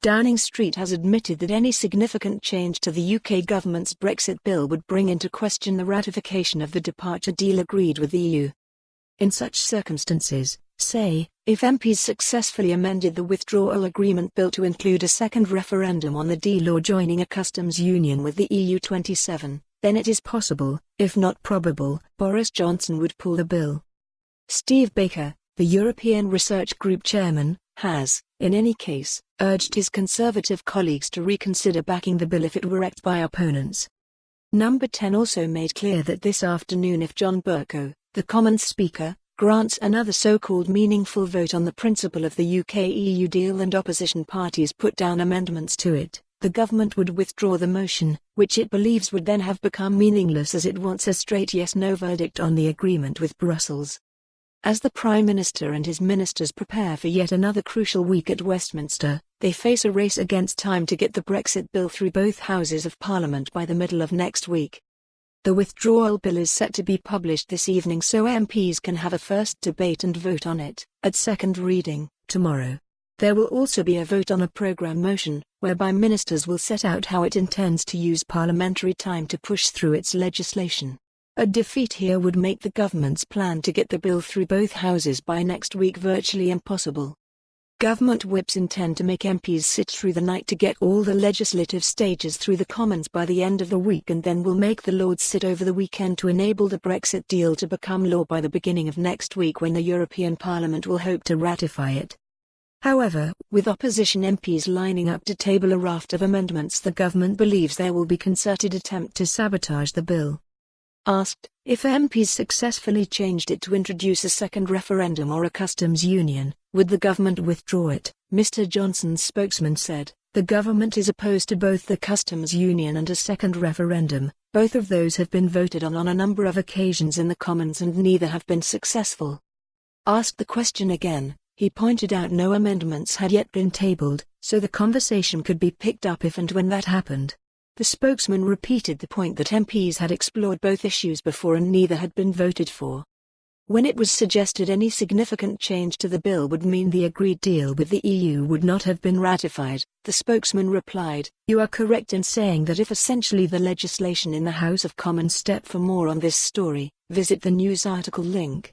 Downing Street has admitted that any significant change to the UK government's Brexit bill would bring into question the ratification of the departure deal agreed with the EU. In such circumstances, say, if MPs successfully amended the Withdrawal Agreement Bill to include a second referendum on the deal or joining a customs union with the EU 27, then it is possible, if not probable, Boris Johnson would pull the bill. Steve Baker, the European Research Group chairman, has, in any case, urged his Conservative colleagues to reconsider backing the bill if it were wrecked by opponents. Number 10 also made clear that this afternoon if John Bercow, the Commons Speaker, grants another so-called meaningful vote on the principle of the UK-EU deal and opposition parties put down amendments to it, the government would withdraw the motion, which it believes would then have become meaningless as it wants a straight yes-no verdict on the agreement with Brussels. As the Prime Minister and his ministers prepare for yet another crucial week at Westminster, they face a race against time to get the Brexit bill through both houses of Parliament by the middle of next week. The Withdrawal Bill is set to be published this evening so MPs can have a first debate and vote on it, at second reading, tomorrow. There will also be a vote on a programme motion, whereby ministers will set out how it intends to use parliamentary time to push through its legislation. A defeat here would make the government's plan to get the bill through both houses by next week virtually impossible. Government whips intend to make MPs sit through the night to get all the legislative stages through the Commons by the end of the week and then will make the Lords sit over the weekend to enable the Brexit deal to become law by the beginning of next week when the European Parliament will hope to ratify it. However, with opposition MPs lining up to table a raft of amendments, the government believes there will be concerted attempt to sabotage the bill. Asked if MPs successfully changed it to introduce a second referendum or a customs union, would the government withdraw it, Mr. Johnson's spokesman said, the government is opposed to both the customs union and a second referendum. Both of those have been voted on a number of occasions in the Commons and neither have been successful. Asked the question again, he pointed out no amendments had yet been tabled, so the conversation could be picked up if and when that happened. The spokesman repeated the point that MPs had explored both issues before and neither had been voted for. When it was suggested any significant change to the bill would mean the agreed deal with the EU would not have been ratified, the spokesman replied, "You are correct in saying that if essentially the legislation in the House of Commons step for more on this story, visit the news article link."